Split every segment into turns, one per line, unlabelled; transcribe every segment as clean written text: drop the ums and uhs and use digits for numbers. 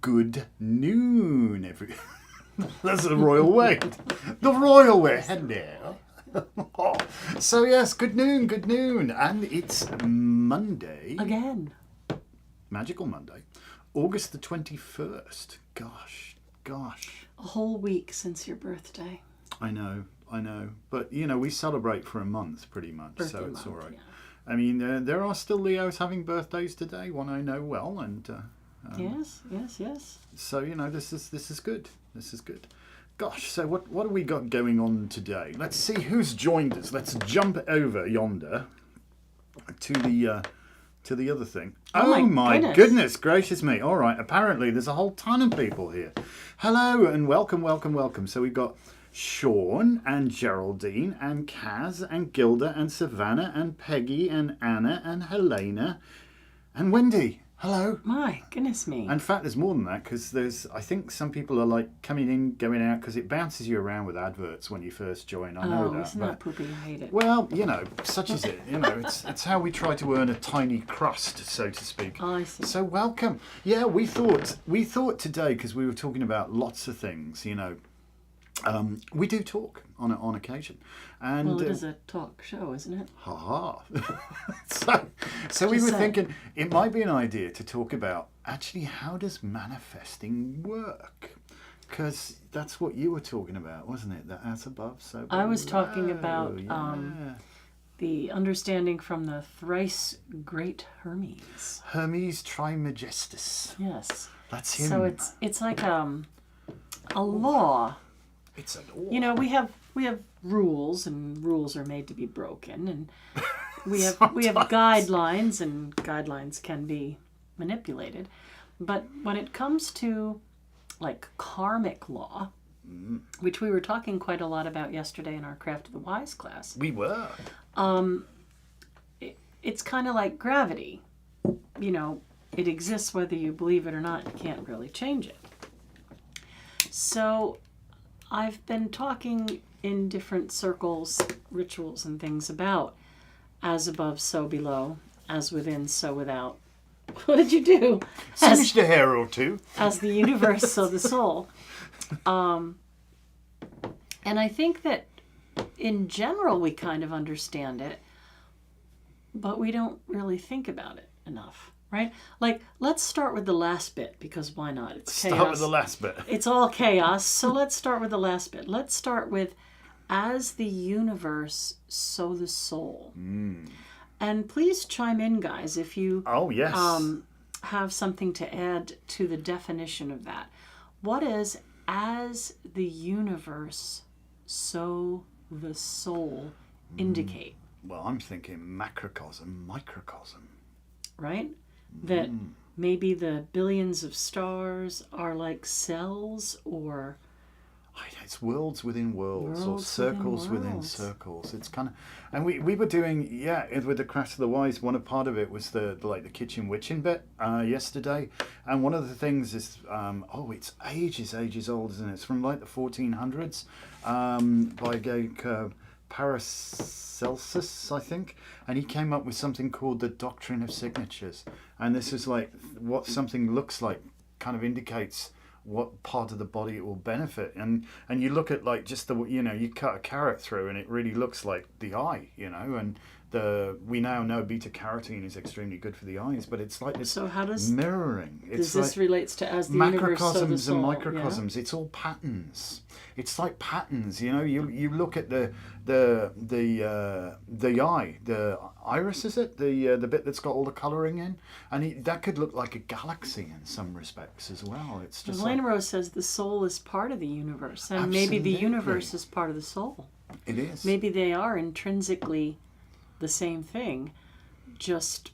Good noon, That's the royal way. The royal way. Hello. So yes, good noon. And it's Monday.
Again.
Magical Monday. August the 21st. Gosh.
A whole week since your birthday.
I know. But, we celebrate for a month pretty much,
Birthday
so it's
month,
all right.
Yeah.
I mean, there are still Leos having birthdays today, one I know well, and...
Yes.
So, this is good. This is good. Gosh, so what have we got going on today? Let's see who's joined us. Let's jump over yonder to the other thing.
Oh
my goodness gracious me. All right, apparently there's a whole ton of people here. Hello and welcome. So we've got Sean and Geraldine and Kaz and Gilda and Savannah and Peggy and Anna and Helena and Wendy. Hello.
My goodness me.
In fact, there's more than that because I think some people are like coming in, going out because it bounces you around with adverts when you first join. I know that.
Isn't that poopy? I hate it.
Well, such is it. It's how we try to earn a tiny crust, so to speak.
Oh, I see.
So welcome. Yeah, we thought today because we were talking about lots of things. We do talk on occasion, and
well, it is a talk show, isn't it?
So we were thinking it might be an idea to talk about actually how does manifesting work, because that's what you were talking about, wasn't it? That as above, so below.
I was talking about the understanding from the thrice great Hermes
Trismegistus.
Yes,
that's him.
So it's like a law.
It's a law.
We have rules, and rules are made to be broken, and we have guidelines, and guidelines can be manipulated. But when it comes to like karmic law, which we were talking quite a lot about yesterday in our Craft of the Wise class,
we were.
It's kind of like gravity. It exists whether you believe it or not. You can't really change it. So I've been talking in different circles, rituals and things about as above, so below, as within, so without. What did you do?
Singed a hair or two.
As the universe, so the soul. And I think that in general we kind of understand it, but we don't really think about it enough. Right? Like, let's start with the last bit, because why not? It's chaos.
Start with the last bit.
It's all chaos, so let's start with the last bit. Let's start with, as the universe, so the soul. And please chime in, guys, if you have something to add to the definition of that. What is, as the universe, so the soul indicate?
Well, I'm thinking macrocosm, microcosm.
Right? That maybe the billions of stars are like cells, or
it's worlds within worlds, or circles within circles. It's kind of, and we were doing with the Craft of the Wise. Part of it was the kitchen witching bit yesterday, and one of the things is it's ages old, isn't it? It's from like the 1400s by a guy Paracelsus, I think, and he came up with something called the doctrine of signatures, and this is like what something looks like, kind of indicates what part of the body it will benefit, and you look at like just the you cut a carrot through and it really looks like the eye, and we now know beta carotene is extremely good for the eyes, but it's like this. So how does mirroring?
Does this relates to as the universe, so the soul?
Macrocosms and microcosms. Yeah? It's all patterns. It's like patterns. You look at the eye, the iris, is it the bit that's got all the colouring in, and that could look like a galaxy in some respects as well. It's just.
Elaine Rose says the soul is part of the universe, and maybe the universe is part of the soul.
It is.
Maybe they are intrinsically the same thing, just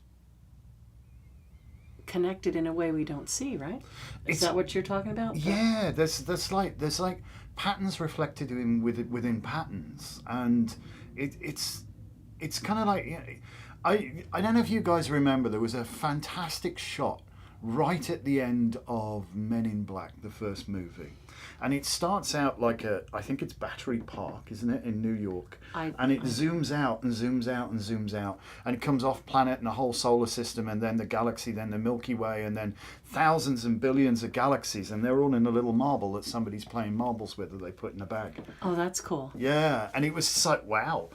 connected in a way we don't see, right? Is that what you're talking about?
Yeah, there's like patterns reflected within patterns, and it's kind of like I don't know if you guys remember, there was a fantastic shot right at the end of Men in Black, the first movie. And it starts out like I think it's Battery Park, isn't it, in New York? And it zooms out and zooms out and zooms out. And it comes off planet and a whole solar system and then the galaxy, then the Milky Way, and then thousands and billions of galaxies. And they're all in a little marble that somebody's playing marbles with that they put in a bag.
Oh, that's cool.
Yeah. And it was just like, wow.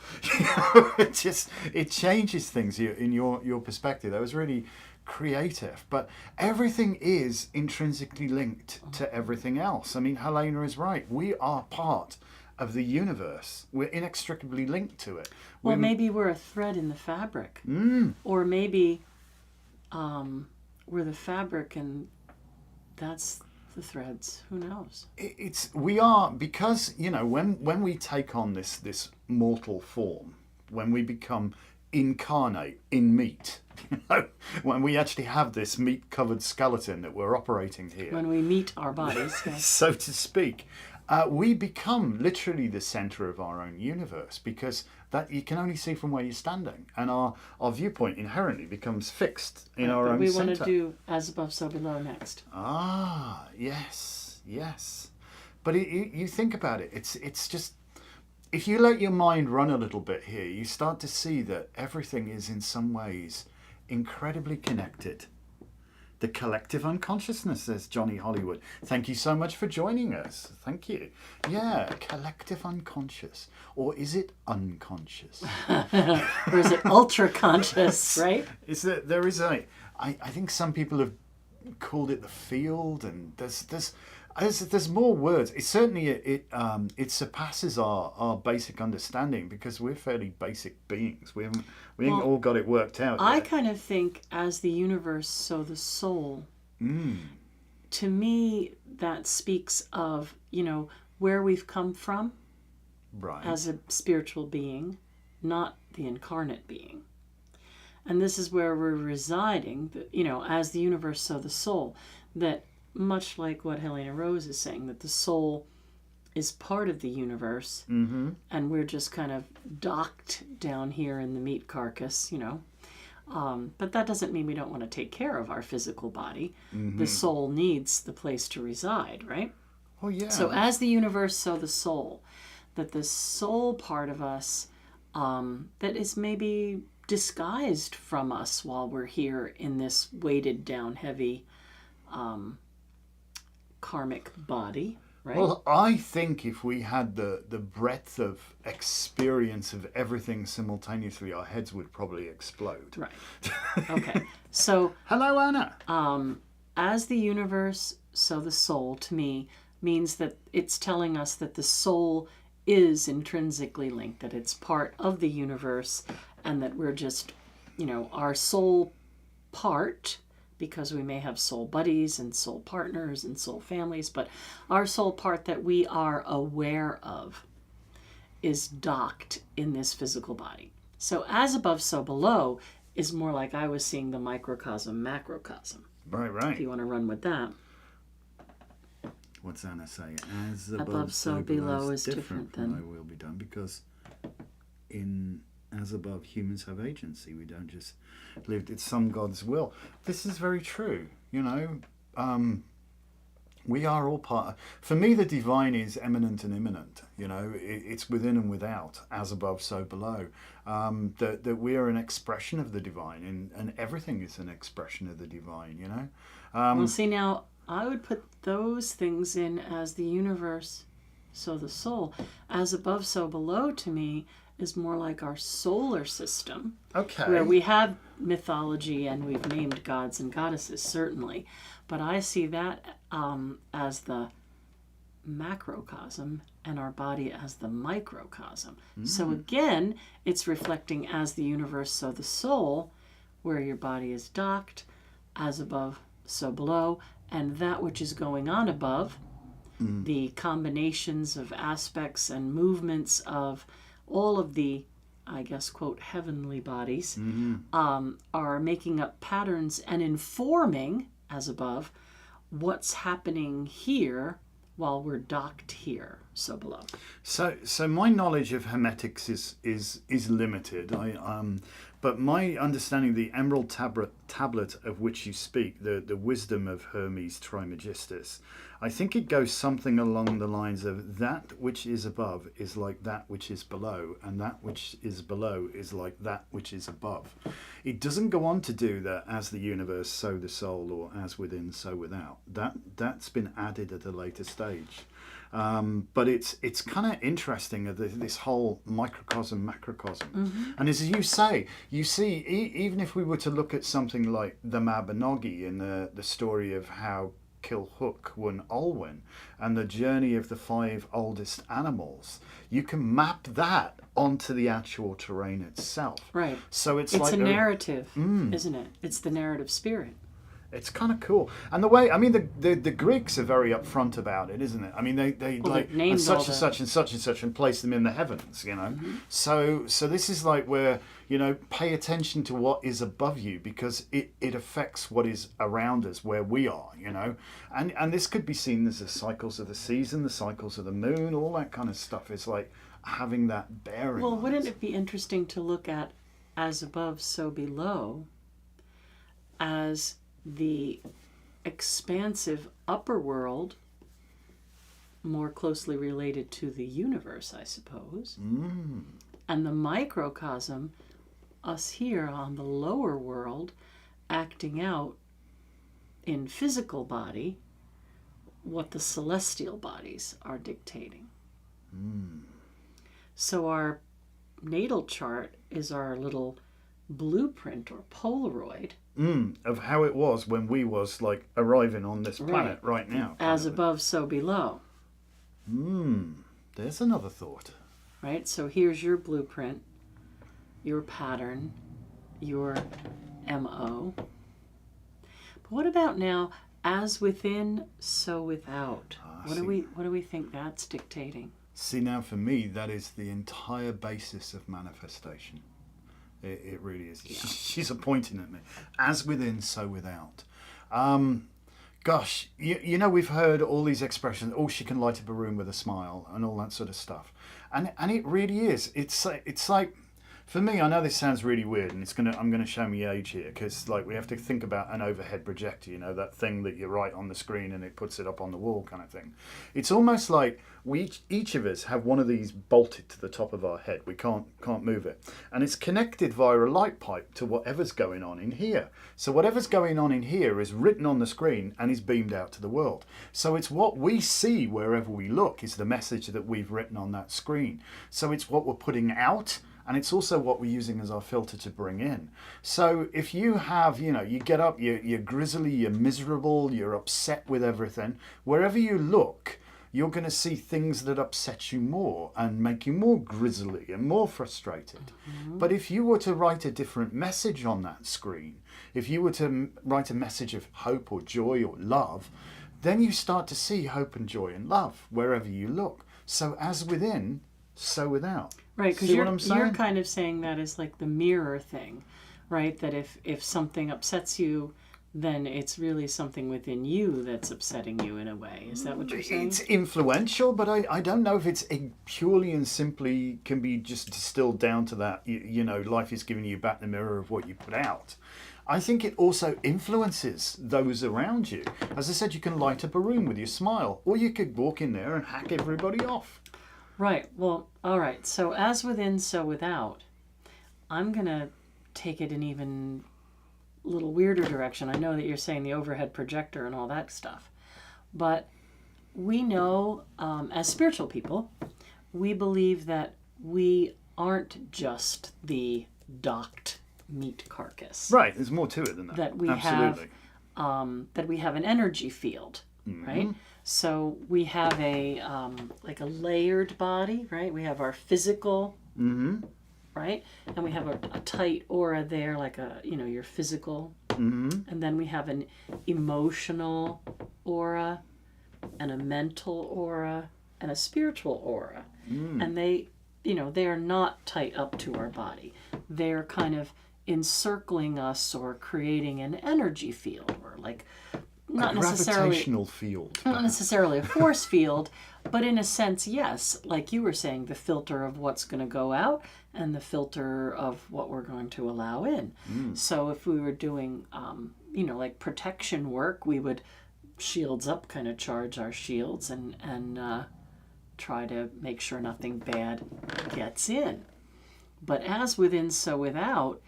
It changes things in your perspective. That was really creative, but everything is intrinsically linked to everything else. I mean, Helena is right. We are part of the universe. We're inextricably linked to it.
Well, maybe we're a thread in the fabric. Or maybe we're the fabric and that's the threads. Who knows?
We are, because, you know, when we take on this mortal form, when we become incarnate in meat, you know, when we actually have this meat-covered skeleton that we're operating here.
When we meet our bodies. Yes.
So to speak, we become literally the centre of our own universe, because that you can only see from where you're standing. And our viewpoint inherently becomes fixed in our own centre.
We want to do As Above, So Below next.
Ah, yes. But you think about it, it's just, if you let your mind run a little bit here, you start to see that everything is in some ways incredibly connected. The collective unconsciousness, says Johnny Hollywood. Thank you so much for joining us. Thank you. Yeah, collective unconscious. Or is it unconscious?
Or is it ultra conscious, right?
I think some people have called it the field, and there's more words. It certainly it surpasses our basic understanding, because we're fairly basic beings. We haven't all got it worked out yet.
I kind of think as the universe, so the soul. To me, that speaks of, you know, where we've come from,
right,
as a spiritual being, not the incarnate being. And this is where we're residing, you know, as the universe, so the soul. That much like what Helena Rose is saying, that the soul is part of the universe, and we're just kind of docked down here in the meat carcass, you know. But that doesn't mean we don't want to take care of our physical body. The soul needs the place to reside, right?
Oh, yeah.
So as the universe, so the soul. That the soul part of us that is maybe disguised from us while we're here in this weighted down heavy karmic body, right?
Well, I think if we had the breadth of experience of everything simultaneously, our heads would probably explode.
Right. Okay. So
hello, Anna.
As the universe, so the soul, to me, means that it's telling us that the soul is intrinsically linked, that it's part of the universe, and that we're just, you know, our soul part, because we may have soul buddies and soul partners and soul families, but our soul part that we are aware of is docked in this physical body. So as above, so below is more like I was seeing the microcosm, macrocosm.
Right.
If you want to run with that.
What's Anna saying? As above, so below is different than I will be done, because in as above, humans have agency. We don't just live. It's some God's will. This is very true. You know, we are all part. For me, the divine is eminent and immanent. You know, it's within and without. As above, so below. That we are an expression of the divine, and everything is an expression of the divine. You know.
Well, see, now I would put those things in as the universe, so the soul. As above, so below, to me, is more like our solar system.
Okay.
Where we have mythology and we've named gods and goddesses, certainly. But I see that as the macrocosm and our body as the microcosm. So again, it's reflecting as the universe, so the soul, where your body is docked, as above, so below, and that which is going on above, the combinations of aspects and movements of all of the, I guess, quote, heavenly bodies, are making up patterns and informing, as above, what's happening here while we're docked here. so below.
So my knowledge of Hermetics is limited. But my understanding of the Emerald tablet of which you speak, the wisdom of Hermes Trismegistus, I think it goes something along the lines of that which is above is like that which is below, and that which is below is like that which is above. It doesn't go on to do that as the universe, so the soul, or as within, so without. That's been added at a later stage. But it's kind of interesting, this whole microcosm, macrocosm.
Mm-hmm.
And as you say, you see, even if we were to look at something like the Mabinogi in the story of how Kilhook won Olwen and the journey of the 5 oldest animals, you can map that onto the actual terrain itself.
Right.
So it's
like
a
narrative, isn't it? It's the narrative spirit.
It's kind of cool. And the way, I mean, the Greeks are very upfront about it, isn't it? I mean, they like and such and such and such and such and place them in the heavens, you know. Mm-hmm. So this is like where, you know, pay attention to what is above you, because it affects what is around us, where we are, you know. And this could be seen as the cycles of the season, the cycles of the moon, all that kind of stuff is like having that bearing.
Well, wouldn't it be interesting to look at as above, so below, as the expansive upper world, more closely related to the universe, I suppose, and the microcosm, us here on the lower world, acting out in physical body what the celestial bodies are dictating. So our natal chart is our little blueprint or Polaroid
of how it was when we was like arriving on this planet right now.
As above, so below.
There's another thought.
Right? So here's your blueprint, your pattern, your MO. But what about now, as within, so without? What do we think that's dictating?
See, now for me, that is the entire basis of manifestation. It really is. Yeah. She's pointing at me. As within, so without. Gosh, you know, we've heard all these expressions, oh, she can light up a room with a smile and all that sort of stuff. And it really is. It's like, for me, I know this sounds really weird, and I'm gonna show me age here, because like we have to think about an overhead projector, you know, that thing that you write on the screen and it puts it up on the wall kind of thing. It's almost like each of us have one of these bolted to the top of our head. We can't move it, and it's connected via a light pipe to whatever's going on in here. So whatever's going on in here is written on the screen and is beamed out to the world. So it's what we see wherever we look is the message that we've written on that screen. So it's what we're putting out, and it's also what we're using as our filter to bring in. So if you have, you know, you get up, you're grizzly, you're miserable, you're upset with everything, wherever you look, you're going to see things that upset you more and make you more grizzly and more frustrated. But if you were to write a different message on that screen, if you were to write a message of hope or joy or love, then you start to see hope and joy and love wherever you look. So as within, so without.
Right, because you're kind of saying that is like the mirror thing, right? That if something upsets you, then it's really something within you that's upsetting you in a way. Is that what you're saying?
It's influential, but I don't know if it's purely and simply can be just distilled down to that, you know, life is giving you back the mirror of what you put out. I think it also influences those around you. As I said, you can light up a room with your smile, or you could walk in there and hack everybody off.
Right. Well, all right. So as within, so without. I'm going to take it in even a little weirder direction. I know that you're saying the overhead projector and all that stuff. But we know, as spiritual people, we believe that we aren't just the docked meat carcass.
Right. There's more to it than that.
That we have an energy field, right? So we have a like a layered body, right? We have our physical, right? And we have a tight aura there, like your physical. And then we have an emotional aura, and a mental aura, and a spiritual aura. And they are not tight up to our body. They're kind of encircling us or creating an energy field, or like not
a gravitational field.
Not necessarily a force field, but in a sense, yes. Like you were saying, the filter of what's going to go out and the filter of what we're going to allow in. So if we were doing, like protection work, we would shields up, kind of charge our shields and try to make sure nothing bad gets in. But as within, so without,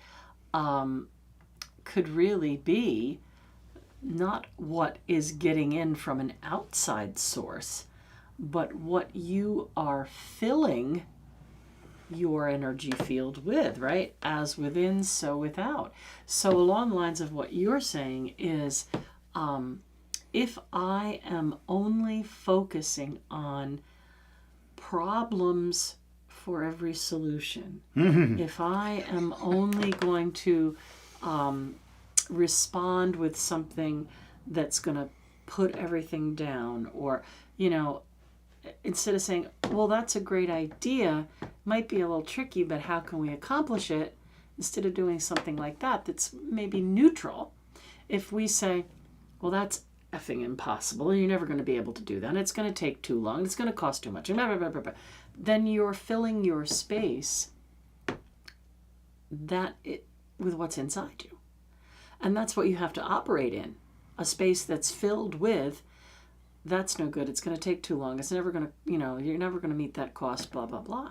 could really be not what is getting in from an outside source, but what you are filling your energy field with, right? As within, so without. So along the lines of what you're saying is, if I am only focusing on problems for every solution, if I am only going to respond with something that's going to put everything down, or, instead of saying, well, that's a great idea, might be a little tricky, but how can we accomplish it? Instead of doing something like that that's maybe neutral, if we say, well, that's effing impossible, and you're never going to be able to do that, and it's going to take too long, it's going to cost too much, and blah, blah, blah, blah, blah, then you're filling your space with what's inside you. And that's what you have to operate in. A space that's filled with, that's no good, it's going to take too long, it's never going to, you're never going to meet that cost, blah, blah, blah.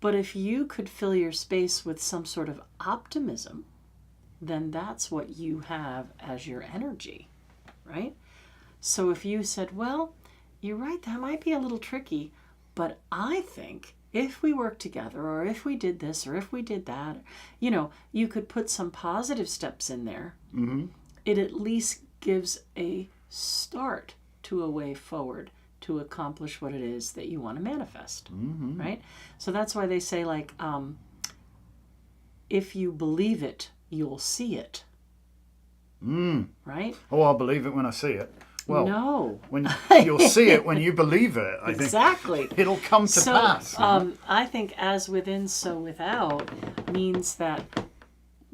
But if you could fill your space with some sort of optimism, then that's what you have as your energy, right? So if you said, well, you're right, that might be a little tricky, but I think if we work together, or if we did this, or if we did that, you could put some positive steps in there. It at least gives a start to a way forward to accomplish what it is that you want to manifest, right? So that's why they say, like, if you believe it, you'll see it. Right?
Oh, I'll believe it when I see it. Well,
no.
When you'll see it when you believe it, I think.
Exactly.
It'll come to pass.
I think as within, so without means that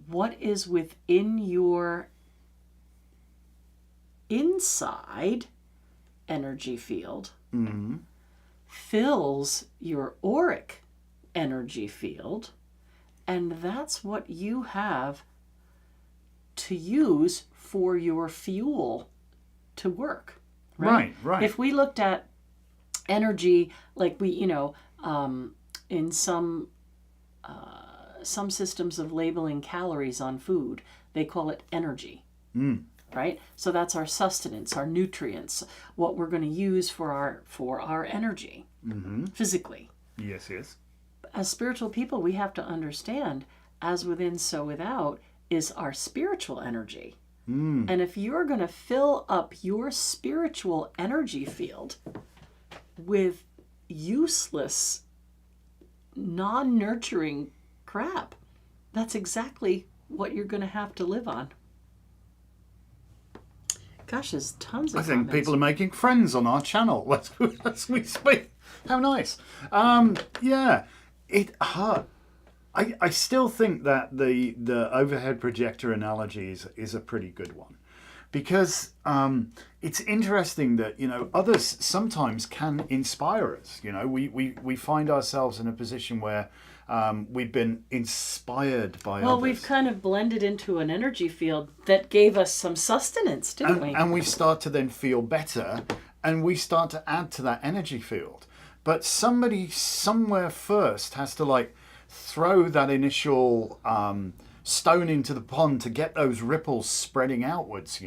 what is within your inside energy field fills your auric energy field, and that's what you have to use for your fuel to work, right?
Right.
If we looked at energy, like we, in some systems of labeling calories on food, they call it energy, right? So that's our sustenance, our nutrients, what we're going to use for our energy, physically.
Yes.
As spiritual people, we have to understand, as within, so without, is our spiritual energy. And if you're going to fill up your spiritual energy field with useless, non-nurturing crap, that's exactly what you're going to have to live on. Gosh, there's tons of
I think
comments.
people are making friends on our channel as we speak. How nice. Yeah, it hurt. I still think that the overhead projector analogy is a pretty good one, because it's interesting that others sometimes can inspire us. We find ourselves in a position where we've been inspired by others.
Well, we've kind of blended into an energy field that gave us some sustenance, didn't we?
And we start to then feel better, and we start to add to that energy field. But somebody somewhere first has to throw that initial stone into the pond to get those ripples spreading outwards,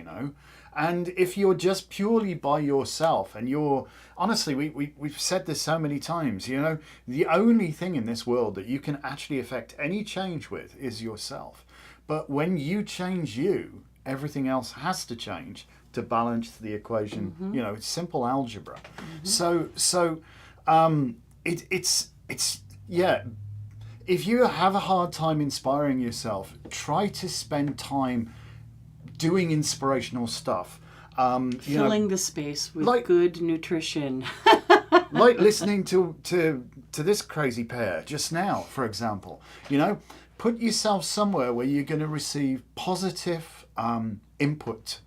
And if you're just purely by yourself, and honestly, we've said this so many times, the only thing in this world that you can actually affect any change with is yourself. But when you change you, everything else has to change to balance the equation. It's simple algebra. So it's if you have a hard time inspiring yourself, try to spend time doing inspirational stuff.
Filling the space with good nutrition.
Like listening to this crazy pair just now, for example. Put yourself somewhere where you're going to receive positive input.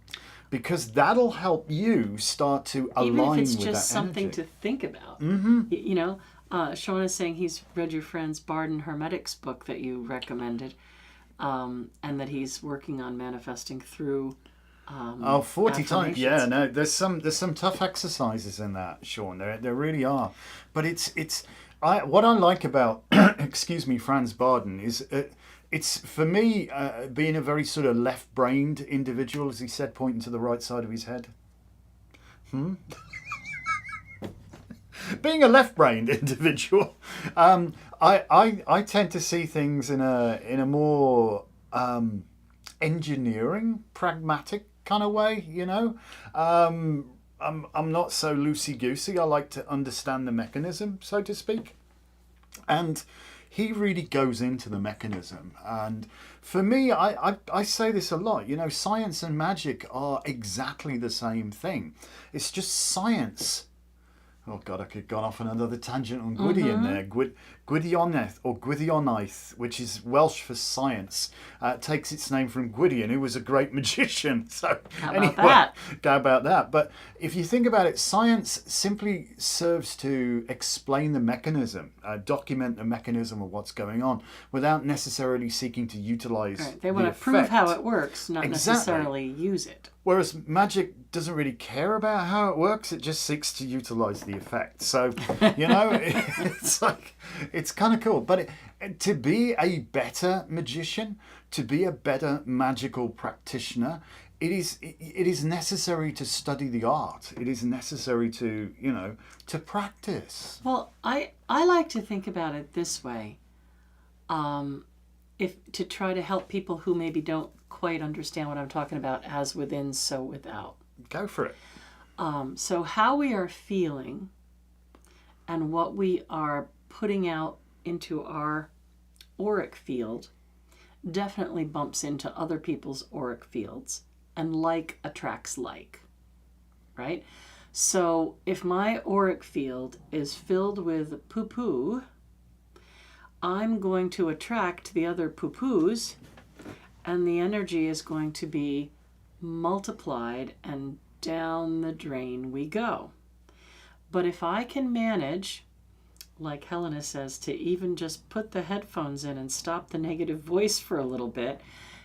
because that'll help you start to align with that energy.
Even if it's just something to think about. You know, Sean is saying he's read your friend's Barden Hermetic's book that you recommended, and that he's working on manifesting through
40 times. Yeah, no, there's some tough exercises in that, Sean. There really are. But what I like about excuse me, Franz Barden is it's for me being a very sort of left-brained individual, as he said, pointing to the right side of his head. Being a left-brained individual, I tend to see things in a more engineering, pragmatic kind of way. You know, I'm not so loosey-goosey. I like to understand the mechanism, so to speak, and he really goes into the mechanism. And for me, I say this a lot. You know, science and magic are exactly the same thing. It's just science. Oh God, I could have gone off on another tangent on Gwydion there. Gwydionydd or Gwydionydd, which is Welsh for science, takes its name from Gwydion, who was a great magician. So
how about that?
But if you think about it, science simply serves to explain the mechanism, document the mechanism of what's going on, without necessarily seeking to utilize.
Right. They want to prove how it works, not necessarily use it.
Whereas magic doesn't really care about how it works; it just seeks to utilize the effect. So, you know, it's kind of cool. But to be a better magician, to be a better magical practitioner, it is necessary to study the art. It is necessary to, you know, to practice.
Well, I like to think about it this way. If to try to help people who maybe don't quite understand what I'm talking about, as within, so without.
Go for it.
So how we are feeling and what we are putting out into our auric field definitely bumps into other people's auric fields, and like attracts like, right? So if my auric field is filled with poo-poo, I'm going to attract the other poo-poos, and the energy is going to be multiplied, and down the drain we go. But if I can manage, like Helena says, to even just put the headphones in and stop the negative voice for a little bit,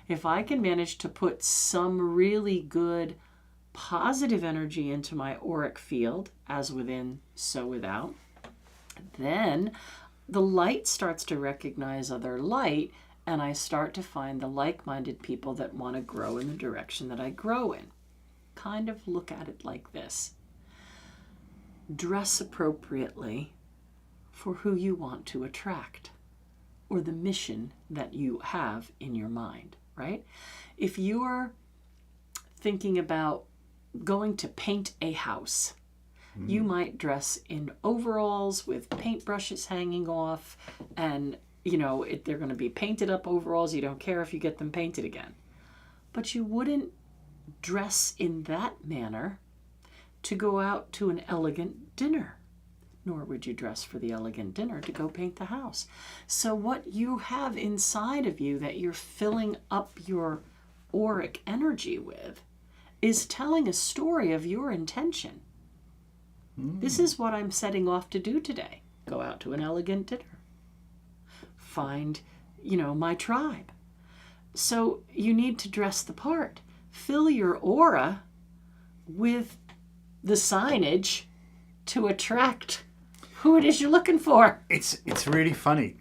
if I can manage to put some really good positive energy into my auric field, as within, so without, then the light starts to recognize other light, and I start to find the like-minded people that want to grow in the direction that I grow in. Kind of look at it like this. Dress appropriately for who you want to attract, or the mission that you have in your mind, right? If you're thinking about going to paint a house, you might dress in overalls with paintbrushes hanging off, and you know, they're going to be painted up overalls. You don't care if you get them painted again. But you wouldn't dress in that manner to go out to an elegant dinner. Nor would you dress for the elegant dinner to go paint the house. So what you have inside of you that you're filling up your auric energy with is telling a story of your intention. This is what I'm setting off to do today. Go out to an elegant dinner. Find, you know, my tribe. So you need to dress the part. Fill your aura with the signage to attract who it is you're looking for.
It's really funny.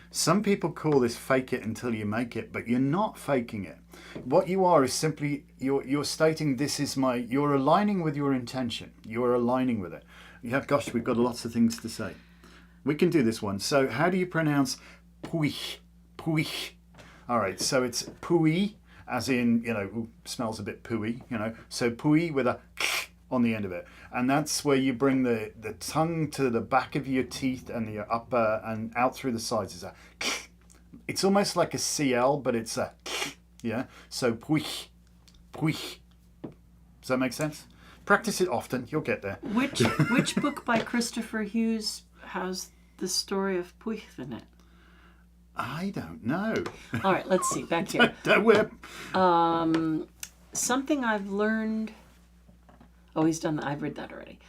Some people call this fake it until you make it, but you're not faking it. What you are is simply, you're stating this is you're aligning with your intention. You're aligning with it. Yeah, gosh, we've got lots of things to say. We can do this one. So how do you pronounce puich? Puich. All right, so it's pui, as in, you know, smells a bit pooey, you know. So pui with a k on the end of it. And that's where you bring the tongue to the back of your teeth and the upper and out through the sides. It's a k. It's almost like a CL, but it's a k, yeah. So puich, puich. Does that make sense? Practice it often, you'll get there.
Which book by Christopher Hughes has the story of puich in it?
I don't know.
All right, let's see. Back here.
Don't worry.
something I've learned. Oh, he's done that. I've read that already.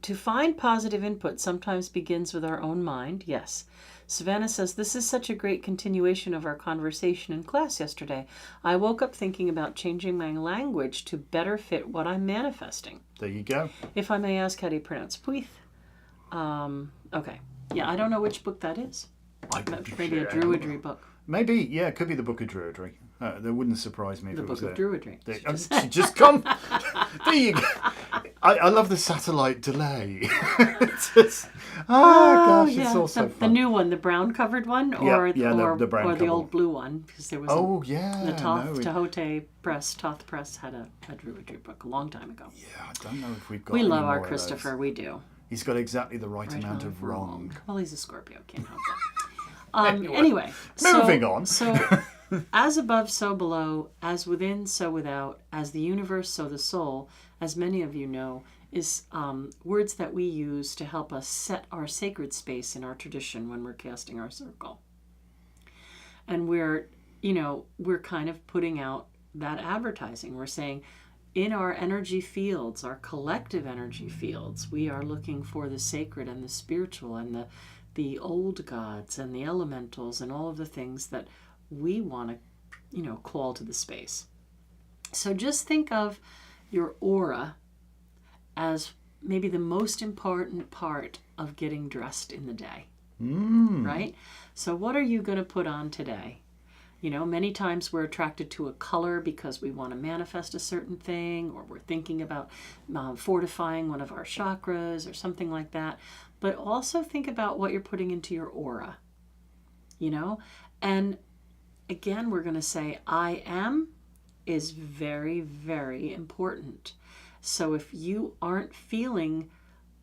To find positive input sometimes begins with our own mind. Yes. Savannah says, this is such a great continuation of our conversation in class yesterday. I woke up thinking about changing my language to better fit what I'm manifesting.
There you go.
If I may ask, how do you pronounce Puith? Okay. Yeah, I don't know which book that is. Maybe a Druidry book.
Maybe, yeah, it could be the Book of Druidry. That wouldn't surprise me if it was
The Book of Druidry.
She just come. There you go. I love the satellite delay. It's just, gosh,
yeah.
it's also
the new one, the brown covered one, or
the brown
or the
cover
old blue one, because there was the Toth Press had a Druidry book a long time ago.
Yeah, I don't know if we've got.
We
any
love
more
our
of
Christopher.
those.
We do.
He's got exactly the right amount of wrong.
Well, he's a Scorpio. Can't help that. Anyway,
moving on.
So, as above, so below, as within, so without, as the universe, so the soul, as many of you know, is words that we use to help us set our sacred space in our tradition when we're casting our circle. And we're kind of putting out that advertising. We're saying, in our energy fields, our collective energy fields, we are looking for the sacred and the spiritual and the old gods and the elementals and all of the things that we want to, call to the space. So just think of your aura as maybe the most important part of getting dressed in the day, right? So what are you going to put on today? Many times we're attracted to a color because we want to manifest a certain thing, or we're thinking about fortifying one of our chakras or something like that. But also think about what you're putting into your aura, And again, we're going to say, I am is very, very important. So if you aren't feeling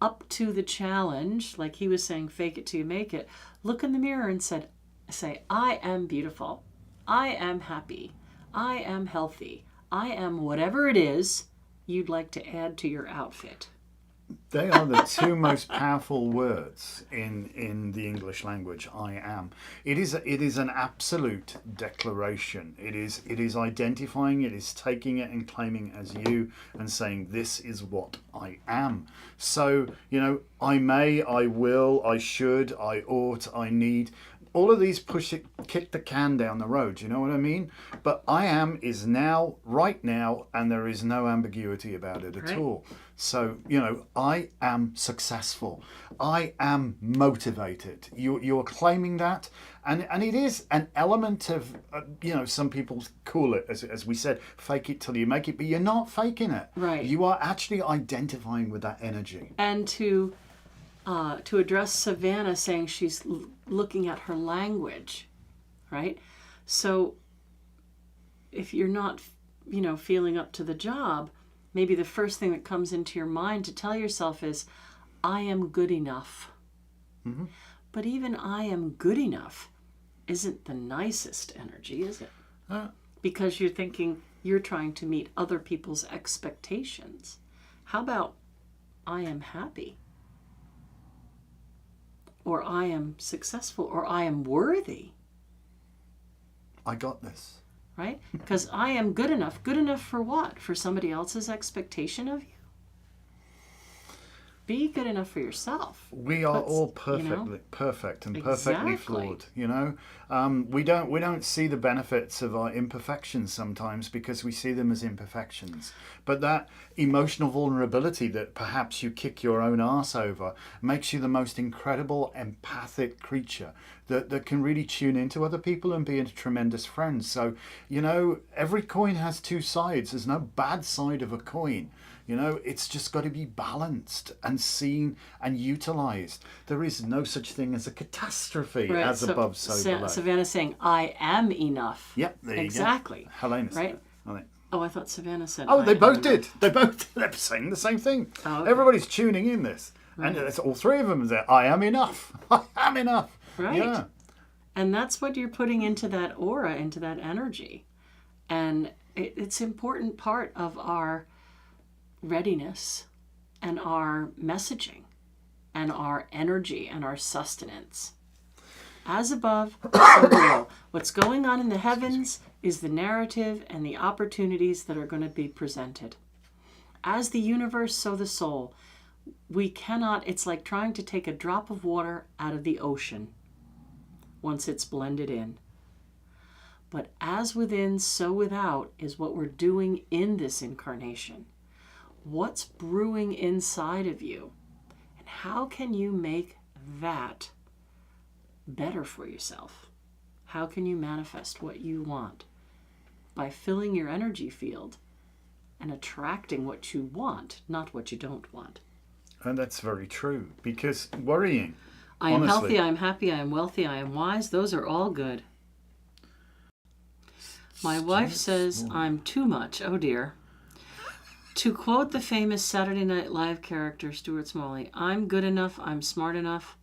up to the challenge, like he was saying, fake it till you make it, look in the mirror and say, I am beautiful. I am happy. I am healthy. I am whatever it is you'd like to add to your outfit.
They are the two most powerful words in the English language. I am. It is an absolute declaration. It is identifying. It is taking it and claiming as you and saying, this is what I am. So I may, I will, I should, I ought, I need. All of these kick the can down the road, you know what I mean? But I am is now, right now, and there is no ambiguity about it at all. So, I am successful. I am motivated. You're claiming that. And it is an element of, some people call it, as we said, fake it till you make it, but you're not faking it.
Right.
You are actually identifying with that energy.
And to address Savannah saying she's looking at her language, right? So if you're not, feeling up to the job, maybe the first thing that comes into your mind to tell yourself is, I am good enough. Mm-hmm. But even I am good enough isn't the nicest energy, is it? Because you're thinking you're trying to meet other people's expectations. How about I am happy? Or I am successful, or I am worthy.
I got this.
Right? Because I am good enough. Good enough for what? For somebody else's expectation of you? Be good enough for yourself.
We are all perfect and perfectly flawed. We don't see the benefits of our imperfections sometimes because we see them as imperfections. But that emotional vulnerability that perhaps you kick your own arse over makes you the most incredible empathic creature that can really tune into other people and be a tremendous friend. So, every coin has two sides. There's no bad side of a coin. It's just got to be balanced and seen and utilized. There is no such thing as a catastrophe,
right.
Above, so below.
Savannah's saying, I am enough.
Yep, there you go.
Exactly.
Helena said
right?
It.
I thought Savannah said
they both did. They're saying the same thing.
Oh, okay.
Everybody's tuning in this. Right. And it's all three of them there. I am enough. I am enough.
Right.
Yeah.
And that's what you're putting into that aura, into that energy. And it's an important part of our readiness and our messaging and our energy and our sustenance. As above, so below. What's going on in the heavens is the narrative and the opportunities that are going to be presented. As the universe, so the soul. We cannot, it's like trying to take a drop of water out of the ocean once it's blended in. But as within, so without is what we're doing in this incarnation. What's brewing inside of you? And how can you make that better for yourself? How can you manifest what you want? By filling your energy field and attracting what you want, not what you don't want.
And that's very true, because worrying.
I am healthy, I am happy, I am wealthy, I am wise. Those are all good. My wife says I'm too much. Oh dear. To quote the famous Saturday Night Live character Stuart Smalley, I'm good enough, I'm smart enough,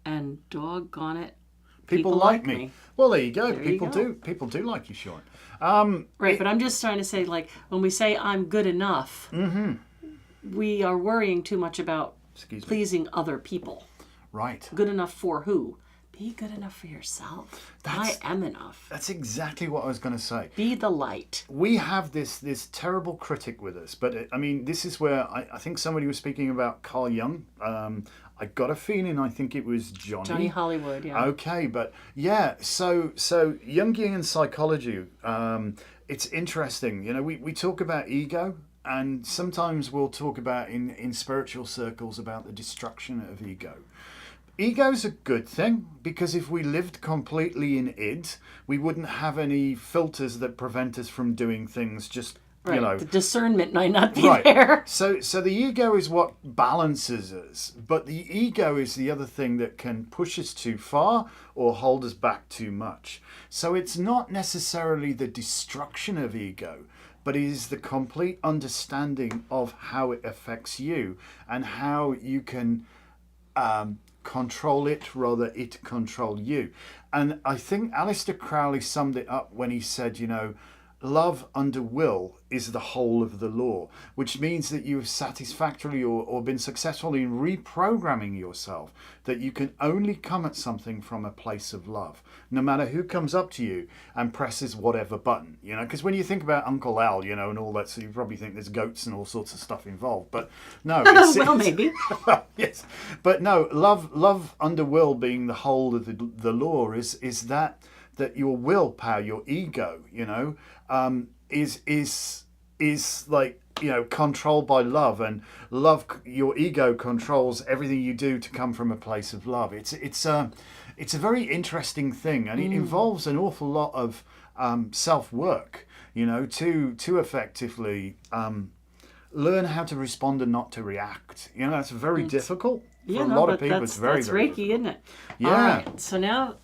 and doggone it, people like me.
Well, there you go. People do like you, Sean.
Right, but I'm just trying to say, like, when we say I'm good enough, we are worrying too much about pleasing other people.
Right.
Good enough for who? Be good enough for yourself. I am enough.
That's exactly what I was going to say.
Be the light.
We have this terrible critic with us, but I mean, this is where I think somebody was speaking about Carl Jung. I got a feeling, I think it was Johnny
Hollywood, yeah.
Okay, but yeah, so Jungian psychology, it's interesting. You know, we talk about ego, and sometimes we'll talk about in spiritual circles about the destruction of ego. Ego's a good thing, because if we lived completely in id, we wouldn't have any filters that prevent us from doing things just,
right.
You know.
The discernment might not be there.
So the ego is what balances us, but the ego is the other thing that can push us too far or hold us back too much. So it's not necessarily the destruction of ego, but it is the complete understanding of how it affects you and how you can control it rather it control you. And I think Aleister Crowley summed it up when he said, you know, love under will is the whole of the law, which means that you have satisfactorily or been successful in reprogramming yourself, that you can only come at something from a place of love, no matter who comes up to you and presses whatever button, you know, because when you think about Uncle Al, you know, and all that, so you probably think there's goats and all sorts of stuff involved, but no.
Well, maybe.
Yes, but no, love under will being the whole of the law is that your willpower, your ego, you know, is like, you know, controlled by love, and love, your ego controls everything you do to come from a place of love. It's a very interesting thing, and it involves an awful lot of self-work, you know, to effectively learn how to respond and not to react. You know, that's very difficult for a lot of people. It's very
Reiki,
difficult.
isn't it?
Yeah.
All right, so now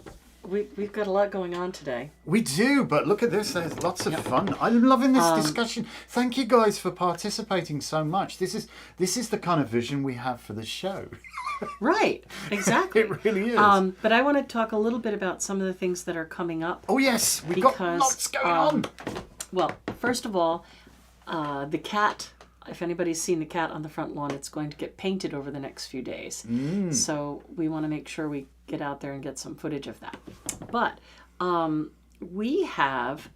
we've got a lot going on today.
We do, but look at this. There's lots of fun. I'm loving this discussion. Thank you guys for participating so much. This is the kind of vision we have for the show.
Right, exactly.
It really is.
But I want to talk a little bit about some of the things that are coming up.
Oh yes, we've got lots going on.
Well, first of all, the cat. If anybody's seen the cat on the front lawn, it's going to get painted over the next few days. So we want to make sure we get out there and get some footage of that. But we have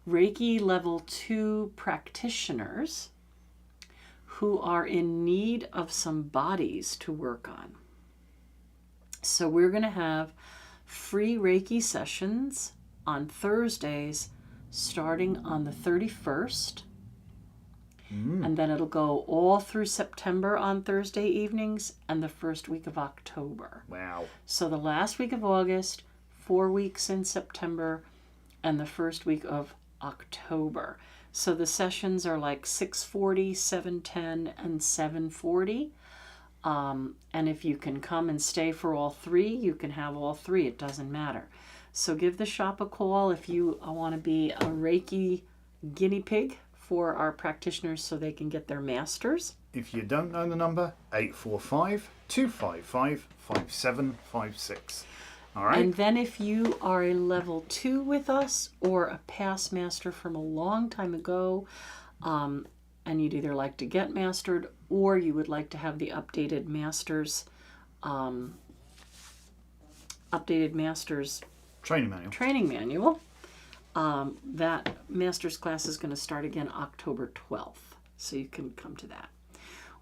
Reiki level 2 practitioners who are in need of some bodies to work on. So we're going to have free Reiki sessions on Thursdays starting on the 31st. And then it'll go all through September on Thursday evenings and the first week of October.
Wow. So
the last week of August, 4 weeks in September, and the first week of October. So the sessions are like 6:40, 7:10, and 7:40. And if you can come and stay for all three, you can have all three. It doesn't matter. So give the shop a call if you want to be a Reiki guinea pig for our practitioners so they can get their masters.
If you don't know the number, 845-255-5756. All right.
And then if you are a level 2 with us or a past master from a long time ago, and you'd either like to get mastered or you would like to have the updated masters updated master's training manual. That master's class is going to start again October 12th, so you can come to that.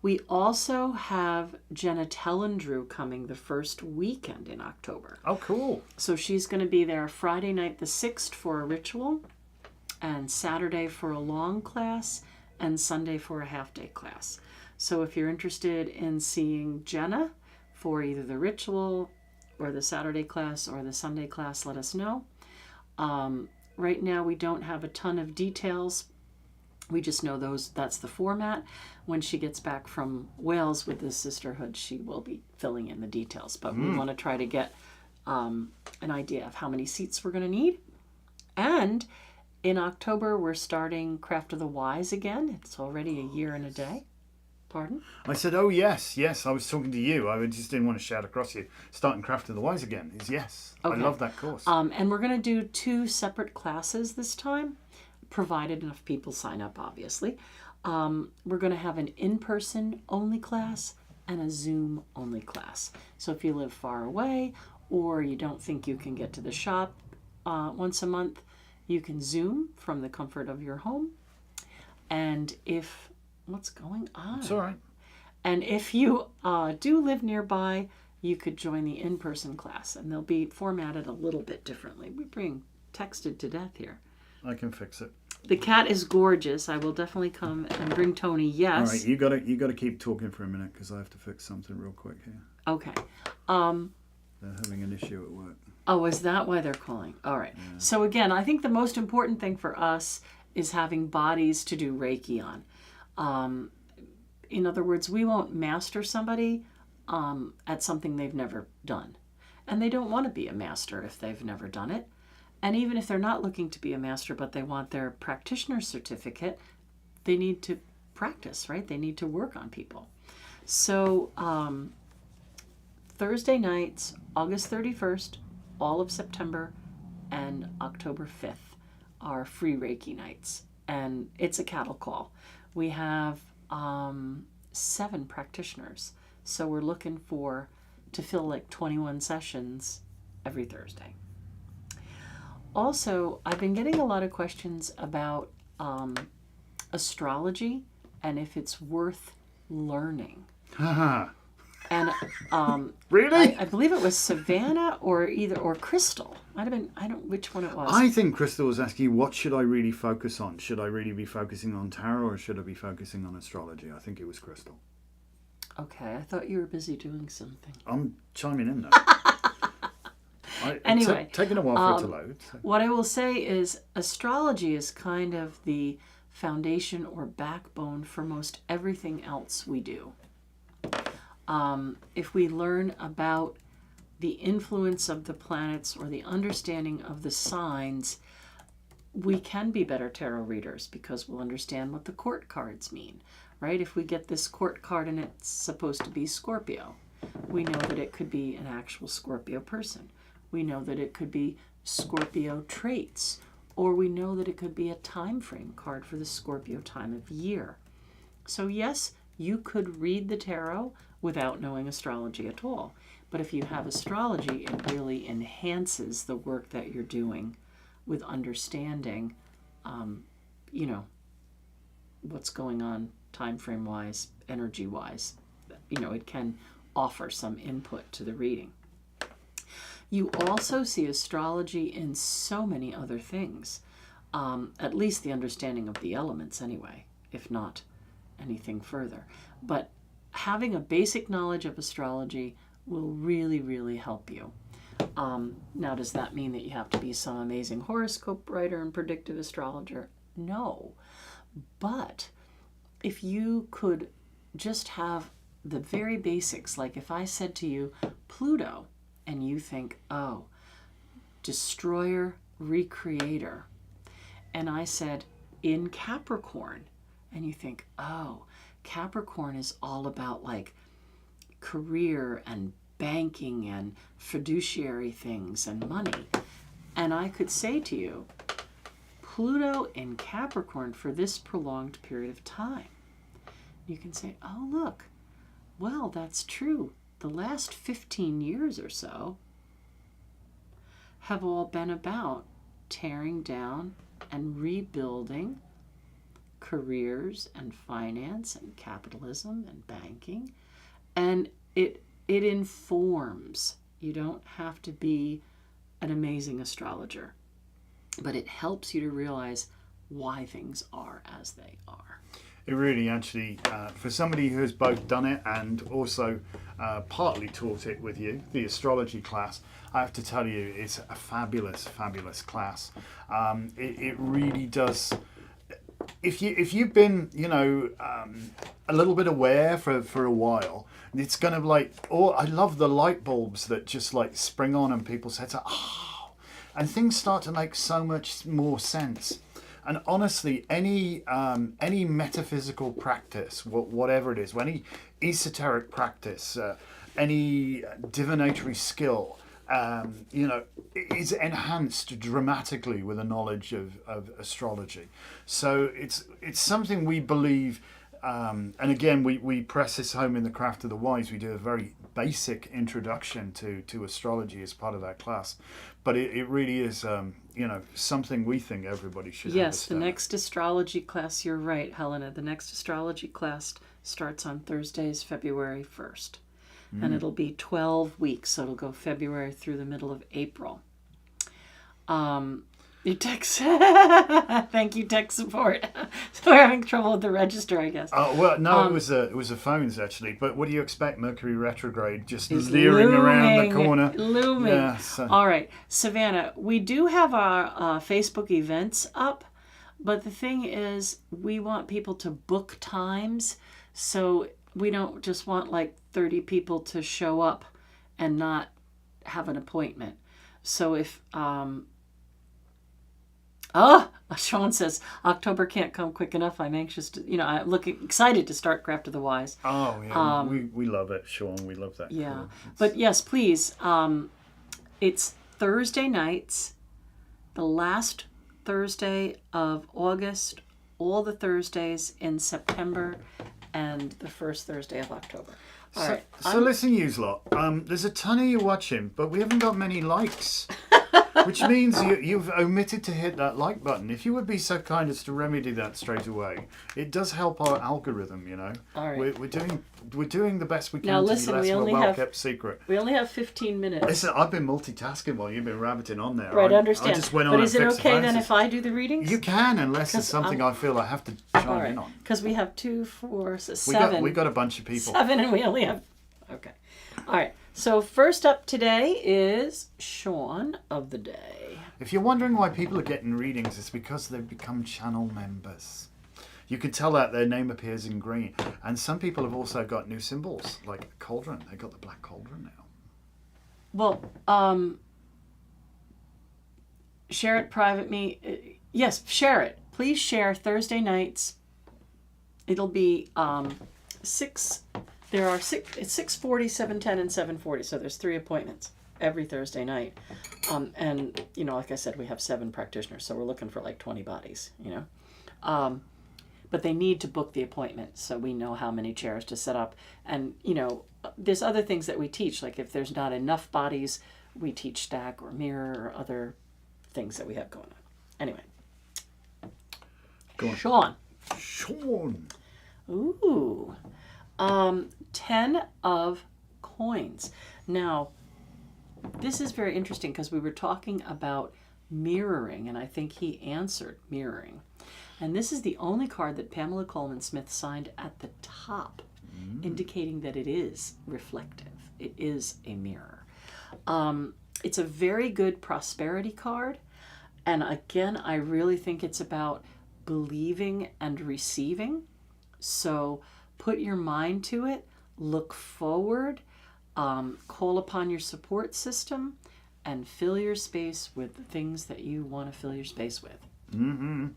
We also have Jenna Tellendrew coming the first weekend in October.
Oh, cool.
So she's going to be there Friday night the 6th for a ritual, and Saturday for a long class, and Sunday for a half-day class. So if you're interested in seeing Jenna for either the ritual or the Saturday class or the Sunday class, let us know. Right now we don't have a ton of details. We just know that's the format. When she gets back from Wales with the sisterhood, she will be filling in the details. But we want to try to get an idea of how many seats we're going to need. And in October, we're starting Craft of the Wise again. It's already a year and a day. Pardon?
I said, oh, yes. I was talking to you. I just didn't want to shout across you. Starting Craft of the Wise again is yes. Okay. I love that course.
And we're going to do 2 separate classes this time, provided enough people sign up, obviously. We're going to have an in-person only class and a Zoom only class. So if you live far away or you don't think you can get to the shop once a month, you can Zoom from the comfort of your home. And what's going on?
It's all right.
And if you do live nearby, you could join the in-person class, and they'll be formatted a little bit differently. We're being texted to death here.
I can fix it.
The cat is gorgeous. I will definitely come and bring Tony. Yes.
All right, you got to keep talking for a minute because I have to fix something real quick here.
Okay.
They're having an issue at work.
Oh, is that why they're calling? All right. Yeah. So again, I think the most important thing for us is having bodies to do Reiki on. In other words, we won't master somebody at something they've never done. And they don't want to be a master if they've never done it. And even if they're not looking to be a master, but they want their practitioner certificate, they need to practice, right? They need to work on people. So Thursday nights, August 31st, all of September, and October 5th are free Reiki nights. And it's a cattle call. We have 7 practitioners. So we're looking to fill like 21 sessions every Thursday. Also, I've been getting a lot of questions about astrology and if it's worth learning. And
really?
I believe it was Savannah or Crystal. Might have been, I don't which one it was.
I think Crystal was asking, what should I really focus on? Should I really be focusing on tarot or should I be focusing on astrology? I think it was Crystal.
Okay, I thought you were busy doing something.
I'm chiming in though.
Anyway,
it's taken a while for it to load. So.
What I will say is astrology is kind of the foundation or backbone for most everything else we do. If we learn about the influence of the planets or the understanding of the signs, we can be better tarot readers because we'll understand what the court cards mean, right? If we get this court card and it's supposed to be Scorpio, we know that it could be an actual Scorpio person. We know that it could be Scorpio traits, or we know that it could be a time frame card for the Scorpio time of year. So yes, you could read the tarot without knowing astrology at all. But if you have astrology, it really enhances the work that you're doing with understanding, what's going on time frame wise, energy wise. It can offer some input to the reading. You also see astrology in so many other things, at least the understanding of the elements anyway, if not anything further. But having a basic knowledge of astrology will really, really help you. Now, does that mean that you have to be some amazing horoscope writer and predictive astrologer? No. But if you could just have the very basics, like if I said to you, Pluto, and you think, oh, destroyer, recreator. And I said, in Capricorn. And you think, oh, Capricorn is all about like career and banking and fiduciary things and money. And I could say to you, Pluto in Capricorn for this prolonged period of time. You can say, oh, look, well, that's true. The last 15 years or so, have all been about tearing down and rebuilding careers and finance and capitalism and banking. And it informs. You don't have to be an amazing astrologer, but it helps you to realize why things are as they are.
It really actually, for somebody who has both done it and also partly taught it with you, the astrology class, I have to tell you, it's a fabulous, fabulous class. It really does. If you've been, a little bit aware for a while, it's kind of like, I love the light bulbs that just like spring on and people say, and things start to make so much more sense. And honestly, any metaphysical practice, whatever it is, any esoteric practice, any divinatory skill, is enhanced dramatically with a knowledge of astrology. So it's something we believe, and again, we press this home in the Craft of the Wise. We do a very basic introduction to astrology as part of that class. But it really is, something we think everybody should understand.
Yes, the next astrology class, you're right, Helena. The next astrology class starts on Thursdays, February 1st. And it'll be 12 weeks, so it'll go February through the middle of April. You text. Thank you, tech support. So we're having trouble with the register, I guess.
Oh well, no, it was the phones actually. But what do you expect? Mercury retrograde just leering around the corner.
Looming.
Yeah, so.
All right, Savannah. We do have our Facebook events up, but the thing is, we want people to book times, so we don't just want like 30 people to show up and not have an appointment. So if Sean says October can't come quick enough. I'm anxious to, I'm excited to start Craft of the Wise.
Oh yeah, we love it, Sean. We love that.
Yeah, but yes, please. It's Thursday nights, the last Thursday of August, all the Thursdays in September, and the first Thursday of October. All right.
So listen, yous lot. There's a ton of you watching, but we haven't got many likes. Which means you've omitted to hit that like button. If you would be so kind as to remedy that straight away, it does help our algorithm.
All right.
We're doing the best we can
now,
to
listen,
be less of a well-kept secret.
We only have 15 minutes.
Listen, I've been multitasking while you've been rabbiting on there.
Right, I understand.
I just went on
but is it okay then
the
if I do the readings?
You can, unless it's something I feel I have to chime in on.
Because we have 2, 4, 7.
We got a bunch of people.
7, and we only have. Okay. All right. So first up today is Sean of the day.
If you're wondering why people are getting readings, it's because they've become channel members. You can tell that their name appears in green. And some people have also got new symbols, like a cauldron. They got the black cauldron now.
Well, share it private me. Yes, share it. Please share Thursday nights. It'll be 6. There are 6. It's 6:40, 7:10, and 7:40. So there's 3 appointments every Thursday night. And like I said, we have 7 practitioners, so we're looking for like 20 bodies. But they need to book the appointment so we know how many chairs to set up. And there's other things that we teach. Like if there's not enough bodies, we teach stack or mirror or other things that we have going on. Anyway,
go on. Sean.
Ooh. 10 of coins. Now, this is very interesting because we were talking about mirroring, and I think he answered mirroring. And this is the only card that Pamela Coleman Smith signed at the top, indicating that it is reflective. It is a mirror. It's a very good prosperity card. And again, I really think it's about believing and receiving. So put your mind to it, look forward, call upon your support system, and fill your space with the things that you want to fill your space with.
Mm-hmm.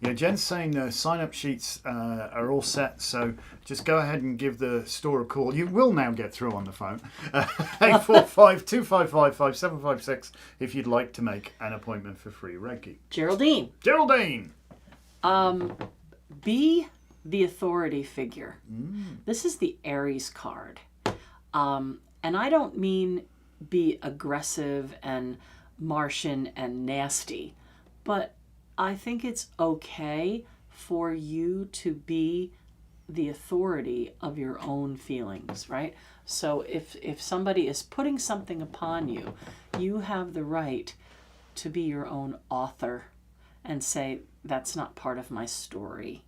Yeah, Jen's saying the sign-up sheets are all set, so just go ahead and give the store a call. You will now get through on the phone. 845-255-5756 if you'd like to make an appointment for free Reiki.
Geraldine. Be the authority figure. This is the Aries card. And I don't mean be aggressive and Martian and nasty. But I think it's okay for you to be the authority of your own feelings, right? So if somebody is putting something upon you, you have the right to be your own author and say, that's not part of my story.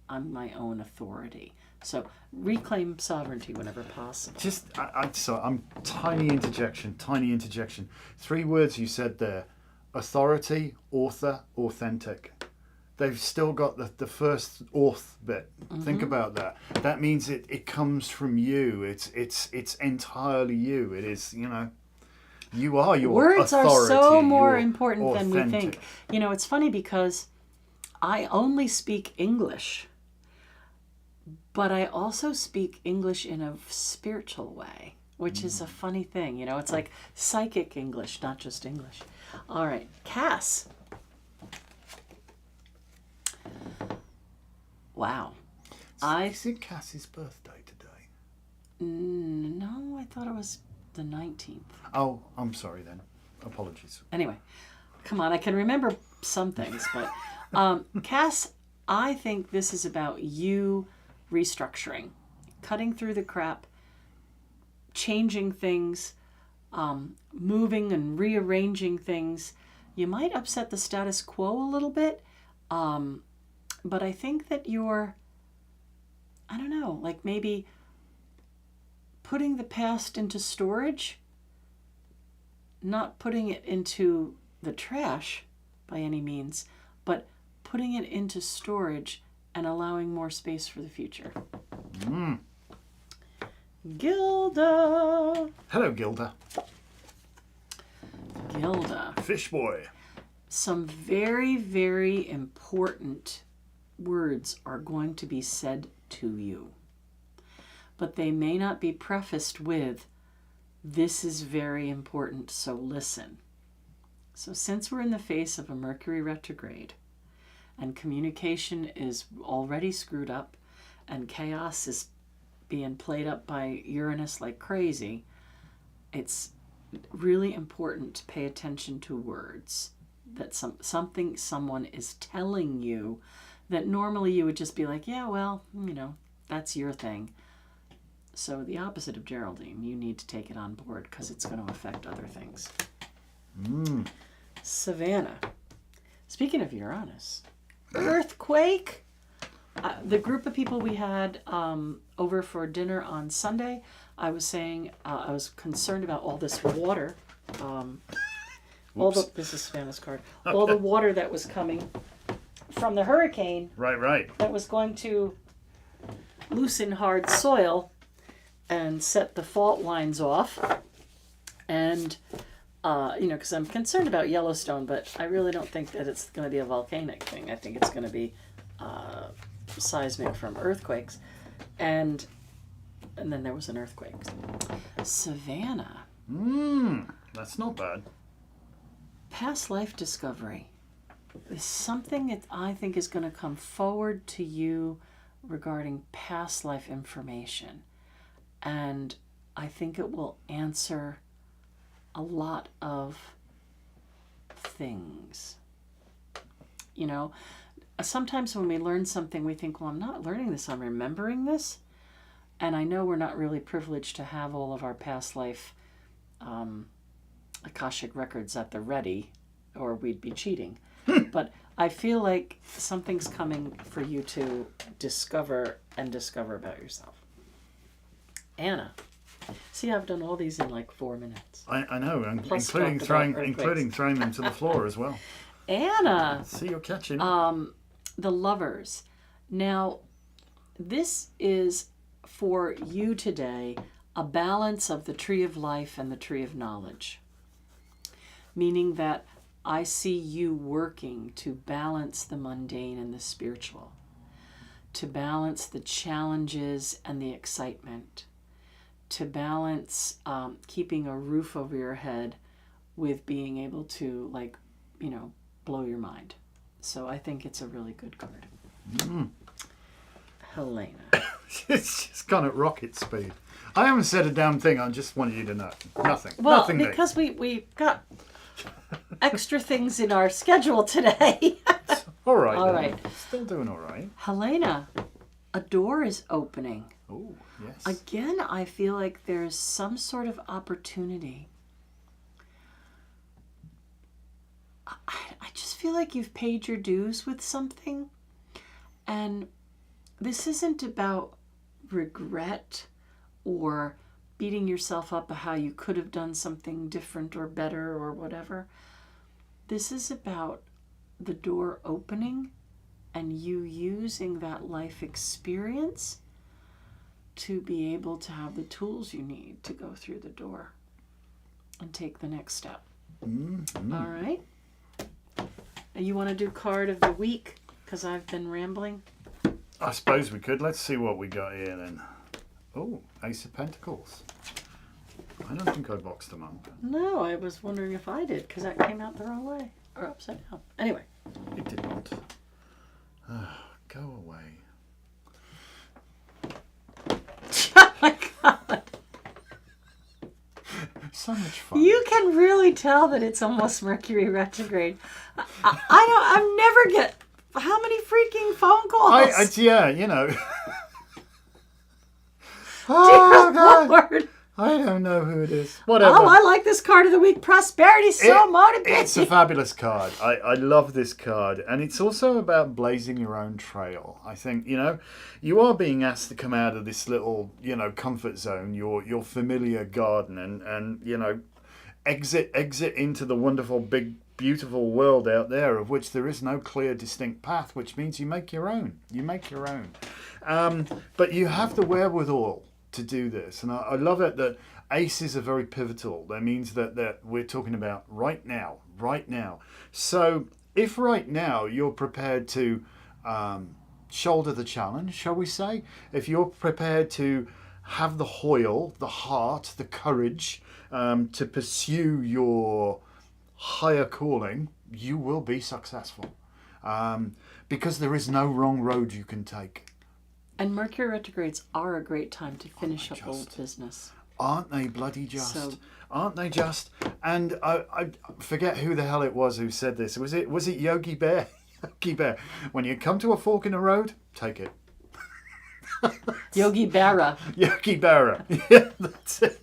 I'm my own authority. So reclaim sovereignty whenever possible.
I'm tiny interjection. 3 words you said there: authority, author, authentic. They've still got the first auth bit. Mm-hmm. Think about that. That means it comes from you. It's entirely you. It is, you are your
words
authority.
Words are so more important than we think. It's funny because I only speak English, but I also speak English in a spiritual way, which is a funny thing. It's like psychic English, not just English. All right, Cass. Wow.
Is it Cassie's birthday today?
No, I thought it was the 19th.
Oh, I'm sorry then. Apologies.
Anyway, come on, I can remember some things, but Cass, I think this is about you restructuring, cutting through the crap, changing things, moving and rearranging things. You might upset the status quo a little bit, but I think that you're, I don't know, like maybe putting the past into storage, not putting it into the trash by any means, but putting it into storage and allowing more space for the future. Gilda.
Hello, Gilda.
Gilda.
Fish boy.
Some very, very important words are going to be said to you, but they may not be prefaced with, this is very important, so listen. So since we're in the face of a Mercury retrograde and communication is already screwed up and chaos is being played up by Uranus like crazy, it's really important to pay attention to words, that something someone is telling you that normally you would just be like, yeah, well, that's your thing. So the opposite of Geraldine, you need to take it on board because it's going to affect other things. Savannah. Speaking of Uranus, earthquake. The group of people we had over for dinner on Sunday, I was saying I was concerned about all this water. This is Savannah's card. Okay. All the water that was coming from the hurricane.
Right.
That was going to loosen hard soil and set the fault lines off. And, because I'm concerned about Yellowstone, but I really don't think that it's going to be a volcanic thing. I think it's going to be seismic from earthquakes. And then there was an earthquake. Savannah.
That's not bad.
Past life discovery is something that I think is going to come forward to you regarding past life information. And I think it will answer a lot of things. Sometimes when we learn something, we think, well, I'm not learning this, I'm remembering this. And I know we're not really privileged to have all of our past life Akashic records at the ready, or we'd be cheating. But I feel like something's coming for you to discover about yourself. Anna. See, I've done all these in like 4 minutes.
I know, including throwing them to the floor as well.
Anna.
See, you're catching.
The Lovers. Now, this is for you today a balance of the tree of life and the tree of knowledge. Meaning that I see you working to balance the mundane and the spiritual, to balance the challenges and the excitement, to balance keeping a roof over your head with being able to, blow your mind. So I think it's a really good card. Helena.
It's just gone at rocket speed. I haven't said a damn thing. I just wanted you to know. Nothing.
Well,
Nothing
because we got extra things in our schedule today.
All right.
All right.
Still doing all right.
Helena, a door is opening.
Oh, yes.
Again, I feel like there's some sort of opportunity. I just feel like you've paid your dues with something. And this isn't about regret or beating yourself up about how you could have done something different or better or whatever. This is about the door opening and you using that life experience to be able to have the tools you need to go through the door and take the next step.
Mm-hmm.
All right? You want to do card of the week? Because I've been rambling.
I suppose we could. Let's see what we got here then. Oh, Ace of Pentacles. I don't think I boxed them up.
No, I was wondering if I did, because that came out the wrong way. Or upside down. Anyway.
It did not. Go away.
Oh my God.
So much fun.
You can really tell that it's almost Mercury retrograde. I never get... How many freaking phone calls?
Yeah, you know. Oh, God.
Lord.
I don't know who it is. Whatever.
Oh, I like this card of the week. Prosperity, so motivating.
It's a fabulous card. I love this card. And it's also about blazing your own trail. I think, you know, you are being asked to come out of this little, you know, comfort zone, your familiar garden and you know, exit into the wonderful, big, beautiful world out there of which there is no clear, distinct path, which means you make your own. You make your own. But you have the wherewithal to do this, and I love it that aces are very pivotal. That means that we're talking about right now. So if right now you're prepared to shoulder the challenge, shall we say, if you're prepared to have the hoil, the heart, the courage to pursue your higher calling, you will be successful, because there is no wrong road you can take.
And Mercury retrogrades are a great time to finish up old business.
Aren't they bloody just? Aren't they just? And I forget who the hell it was who said this. Was it Yogi Bear? Yogi Bear. When you come to a fork in the road, take it.
Yogi Berra.
Yogi Berra. Yeah, that's it.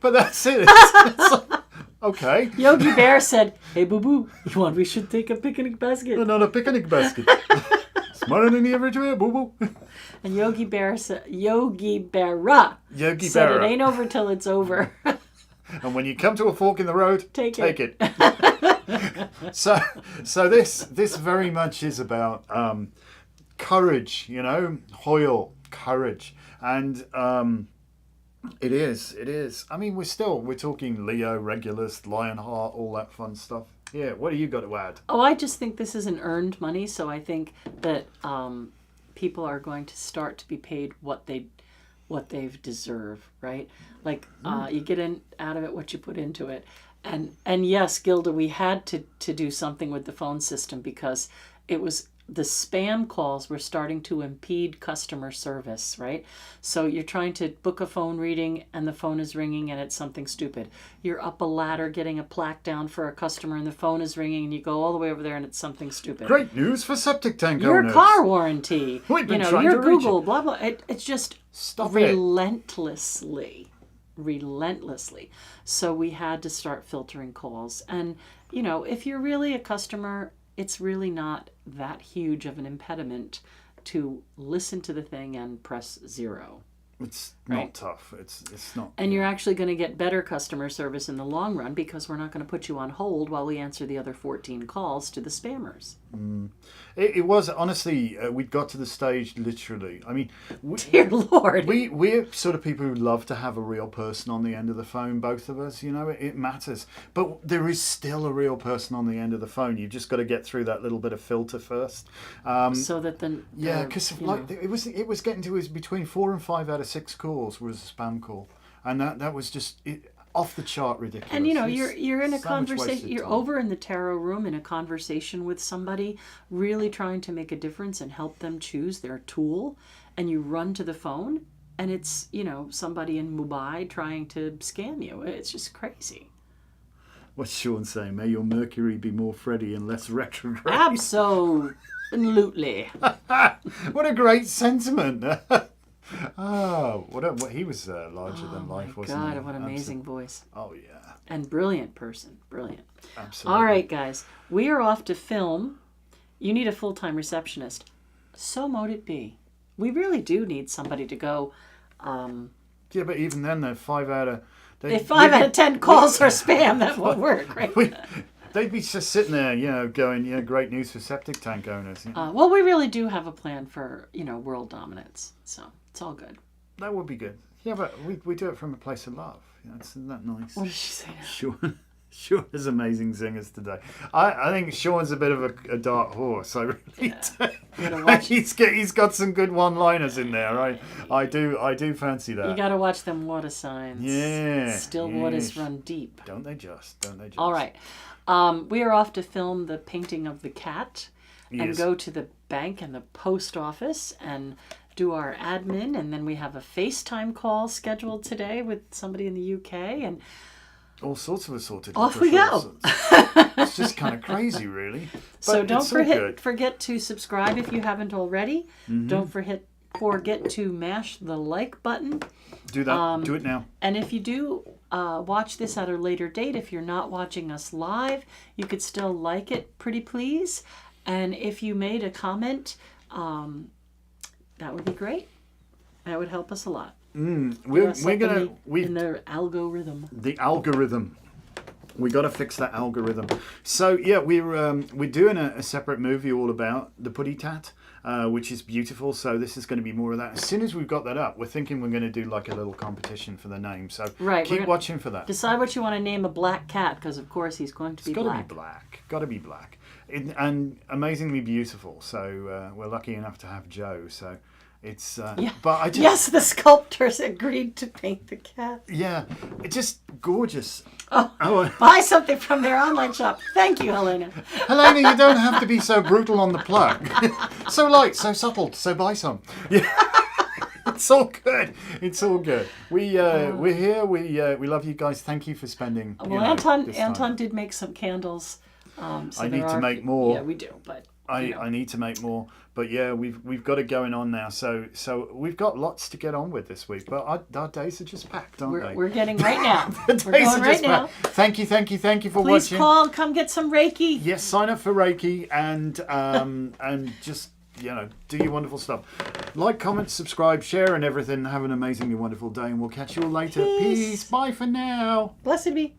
But that's it. It's like, okay.
Yogi Bear said, "Hey, boo boo, we should take a picnic basket."
Not a picnic basket. Smarter than the average way, boo boo.
And Yogi Berra said, it ain't over till it's over.
And when you come to a fork in the road, take it. So this very much is about courage, you know, hoil, courage, and it is. I mean, we're talking Leo, Regulus, Lionheart, all that fun stuff. Yeah, what do you got to add?
Oh, I just think this isn't earned money, so I think that people are going to start to be paid what they've deserve, right? Like you get out of it what you put into it. And yes, Gilda, we had to do something with the phone system because it was the spam calls were starting to impede customer service, right? So you're trying to book a phone reading and the phone is ringing and it's something stupid. You're up a ladder getting a plaque down for a customer and the phone is ringing and you go all the way over there and it's something stupid.
Great news for septic tank
your
owners.
Your car warranty. Your Google, blah, blah. It's just relentlessly. So we had to start filtering calls. And, you know, if you're really a customer, it's really not that huge of an impediment to listen to the thing and press 0.
It's not tough. It's not.
And you're actually going to get better customer service in the long run because we're not going to put you on hold while we answer the other 14 calls to the spammers.
It was, honestly, we got to the stage, literally. I mean,
dear Lord.
We're sort of people who love to have a real person on the end of the phone, both of us, you know, it matters. But there is still a real person on the end of the phone. You've just got to get through that little bit of filter first.
So that then...
Yeah, because it was getting to between 4 and 5 out of 6 calls was a spam call. And that was just... off the chart ridiculous.
And you're in a conversation. You're over in the tarot room in a conversation with somebody, really trying to make a difference and help them choose their tool, and you run to the phone, and it's somebody in Mumbai trying to scam you. It's just crazy.
What's Sean saying? May your Mercury be more Freddy and less retrograde.
Absolutely.
What a great sentiment. What he was larger than life, wasn't he?
God, what an amazing voice.
Oh, yeah.
And brilliant person. Brilliant.
Absolutely.
All right, guys. We are off to film. You need a full-time receptionist. So mote it be. We really do need somebody to go.
Yeah, but even then, they're 5 out of...
If 5 out of 10 calls are spam, that won't work, right?
They'd be just sitting there, going, great news for septic tank owners.
Well, we really do have a plan for, world dominance. So it's all good.
That would be good. Yeah, but we do it from a place of love. Isn't that nice?
What did she say now?
Sean is amazing singers today. I think Sean's a bit of a dark horse. I really do. He's got some good one-liners in there. I do fancy that.
You got to watch them water signs.
Yeah.
Still waters run deep.
Don't they just?
All right. We are off to film the painting of the cat and go to the bank and the post office and do our admin. And then we have a FaceTime call scheduled today with somebody in the UK. And
all sorts of assorted.
Off we go.
It's just kind of crazy, really. But
so don't forget to subscribe if you haven't already. Mm-hmm. Don't forget to mash the like button.
Do that. Do it now.
And if you do watch this at a later date, if you're not watching us live, you could still like it, pretty please. And if you made a comment, that would be great. That would help us a lot.
We're gonna
in the algorithm.
The algorithm. We got to fix that algorithm. So yeah, we're doing a separate movie all about the putty tat, which is beautiful. So this is going to be more of that. As soon as we've got that up, we're thinking we're going to do like a little competition for the name. So keep watching for that.
Decide what you want to name a black cat, because of course he's going to be black.
It's got to be black. Got to be black. And amazingly beautiful. So we're lucky enough to have Joe. So. It's but I just
the sculptors agreed to paint the cat.
Yeah, it's just gorgeous.
Buy something from their online shop. Thank you, Helena.
Helena, you don't have to be so brutal on the plug. So light, so subtle. So buy some. Yeah, it's all good. It's all good. We're here. We love you guys. Thank you for spending.
Well, Anton did make some candles. So
I need to make more.
Yeah, we do, but.
I need to make more, but yeah, we've got it going on now. So we've got lots to get on with this week, but our days are just packed, aren't they?
We're getting right now.
We're going right now. Thank you for
Please
watching.
Please call, come get some Reiki.
Yes, sign up for Reiki and just do your wonderful stuff. Like, comment, subscribe, share, and everything. Have an amazingly wonderful day, and we'll catch you all later. Peace. Bye for now.
Blessed be.